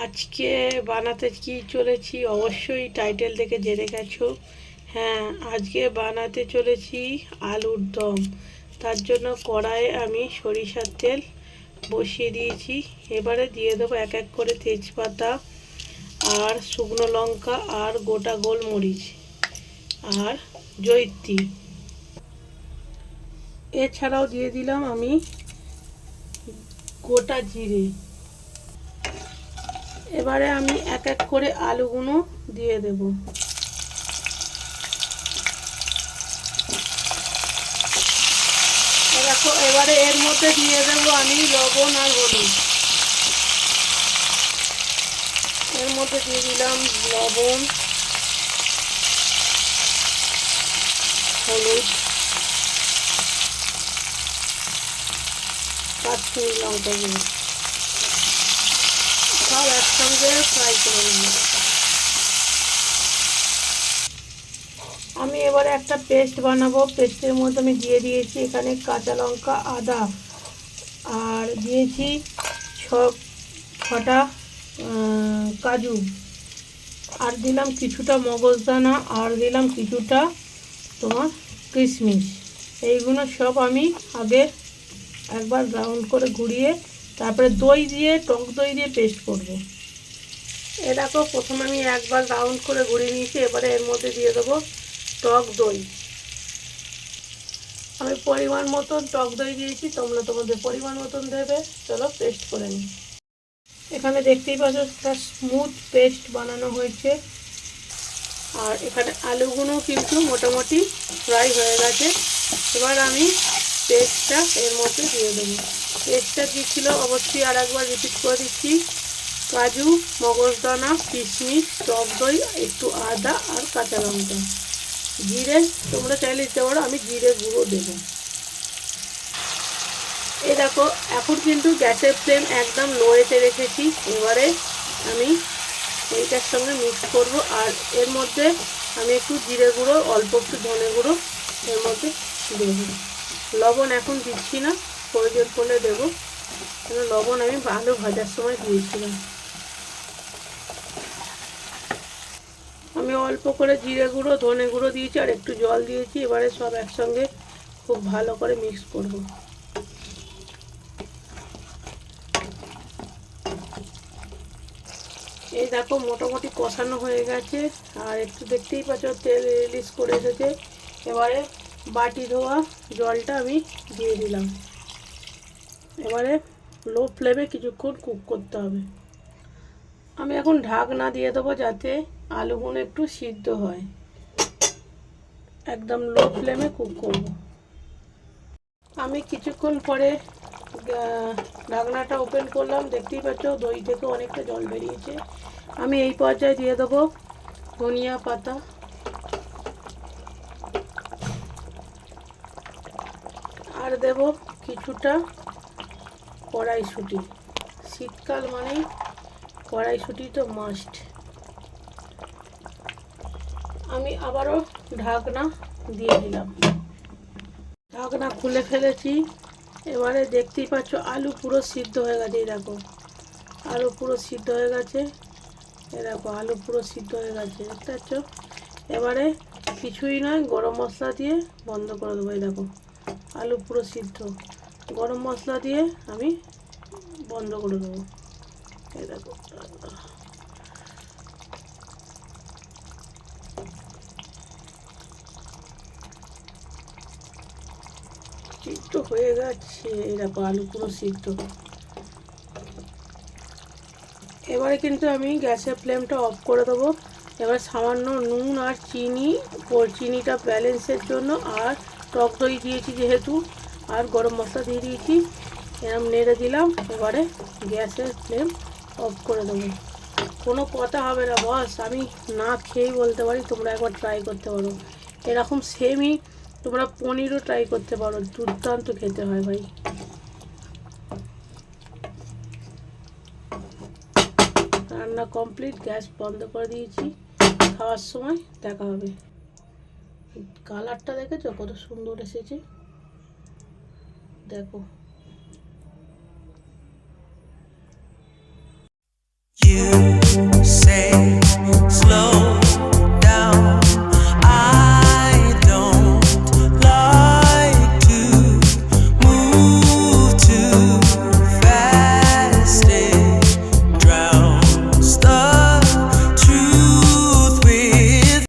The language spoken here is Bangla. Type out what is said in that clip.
আজকে বানাতে কি চলেছি অবশ্যই টাইটেল দেখে জেনে গেছো। হ্যাঁ, আজকে বানাতে চলেছি আলুর দম। তার জন্য কড়াইয়ে আমি সরিষার তেল বসিয়ে দিয়েছি। এবারে দিয়ে দেবো এক এক করে তেজপাতা আর শুকনো লঙ্কা আর গোটা গোলমরিচ আর জয়িত্রী। এছাড়াও দিয়ে দিলাম আমি গোটা জিরে। এবারে আমি এক এক করে আলুগুলো দিয়ে দেব। দেখো, এবারে এর মধ্যে দিয়ে দেবো আমি লবণ আর হলুদ। এর মধ্যে দিয়ে দিলাম লবণ, হলুদ, কাশ্মীরি লঙ্কা গুঁড়ো, সব একসঙ্গে ফ্রাই করে নেব। আমি এবারে একটা পেস্ট বানাবো। পেস্টের মধ্যে আমি দিয়ে দিয়েছি এখানে কাঁচা লঙ্কা, আদা, আর দিয়েছি ছটা কাজু, আর দিলাম কিছুটা মগজদানা, আর দিলাম কিছুটা তোমার কিশমিশ। এইগুলো সব আমি আগে একবার রাউন্ড করে ঘুরিয়ে তারপরে দই দিয়ে, টক দই দিয়ে পেস্ট করব। এ দেখো, প্রথমে আমি একবার রাউন্ড করে ঘুরিয়ে নিয়েছি। এবারে এর মধ্যে দিয়ে দেবো টক দই। আমি পরিমাণ মতন টক দই দিয়েছি, তোমরা তোমাদের পরিমাণ মতন দেবে। চলো পেস্ট করে নিই। এখানে দেখতেই পাচ্ছ একটা স্মুথ পেস্ট বানানো হয়েছে। আর এখানে আলুগুলো কিন্তু মোটামুটি ফ্রাই হয়ে গেছে। এবার আমি পেস্টটা এর মধ্যে দিয়ে দেবো। পেস্টটা দিয়েছিল অবশ্যই আর একবার রিপিট করে দিচ্ছি: কাজু, মগজদানা, কিশমিশ, টক দই, একটু আদা আর কাঁচা লঙ্কা, জিরে। তোমরা চাইলে দিতে পারো, আমি জিরে গুঁড়ো দেবো। এই দেখো, এখন কিন্তু গ্যাসের ফ্লেম একদম লোয়েতে রেখেছি। এবারে আমি এইটার সঙ্গে মিক্স করব। আর এর মধ্যে আমি একটু জিরে গুঁড়ো, অল্প একটু ধনে গুঁড়ো এর মধ্যে দেব। লবণ এখন দিচ্ছি না, প্রয়োজন পড়লে দেবো। লবণ আমি আলু ভাজার সময় দিয়েছিলাম। আমি অল্প করে জিরে গুঁড়ো, ধনে গুঁড়ো দিয়েছি আর একটু জল দিয়েছি। এবারে সব একসঙ্গে খুব ভালো করে মিক্স করব। এই দেখো, মোটামুটি কষানো হয়ে গেছে। আর একটু দেখতেই পাচ্ছ তেল রিলিজ করে এসেছে। এবারে বাটি ধোয়া জলটা আমি দিয়ে দিলাম। এবারে লো ফ্লেমে কিছুক্ষণ কুক করতে হবে। আমি এখন ঢাকনা দিয়ে দেবো যাতে আলুগুলো একটু সিদ্ধ হয়। একদম লো ফ্লেমে কুক করব। আমি কিছুক্ষণ পরে ঢাকনাটা ওপেন করলাম। দেখতেই পাচ্ছ দই থেকে অনেকটা জল বেরিয়েছে। আমি এই পর্যায়ে দিয়ে দেবো ধনিয়া পাতা, আর দেব কিছুটা কড়াইশুঁটি। শীতকাল মানেই কড়াইশুঁটি তো মাস্ট। আমি আবারও ঢাকনা দিয়ে দিলাম। ঢাকনা খুলে ফেলেছি। এবারে দেখতেই পাচ্ছ আলু পুরো সিদ্ধ হয়ে গেছে। এই দেখো, আলু পুরো সিদ্ধ হয়ে গেছে। এই দেখো, আলু পুরো সিদ্ধ হয়ে গেছে, দেখতে পাচ্ছ। এবারে কিছুই নয়, গরম মশলা দিয়ে বন্ধ করে দেবো। এই দেখো, আলু পুরো সিদ্ধ। গরম মশলা দিয়ে আমি বন্ধ করে দেবো। এই দেখো, সিদ্ধ হয়ে গেছে। এই দেখো, আলু পুরো সিদ্ধ। এবারে কিন্তু আমি গ্যাসের ফ্লেমটা অফ করে দেবো। এবার সামান্য নুন আর চিনিটা ব্যালেন্সের জন্য, আর টক দই দিয়েছি যেহেতু, আর গরম মশলা দিয়ে দিয়েছি, এরম নেড়ে দিলাম। এবারে গ্যাসের ফ্লেম অফ করে দেবো। কোনো কথা হবে না বস, আমি না খেয়েই বলতে পারি। তোমরা একবার ট্রাই করতে পারো। এরকম সেমই তোমরা পনিরও ট্রাই করতে পারো, দুর্দান্ত খেতে হয় ভাই। রান্না কমপ্লিট, গ্যাস বন্ধ করে দিয়েছি। খাওয়ার সময় দেখা হবে। কালারটা দেখেছো কত সুন্দর এসেছে, দেখো। you.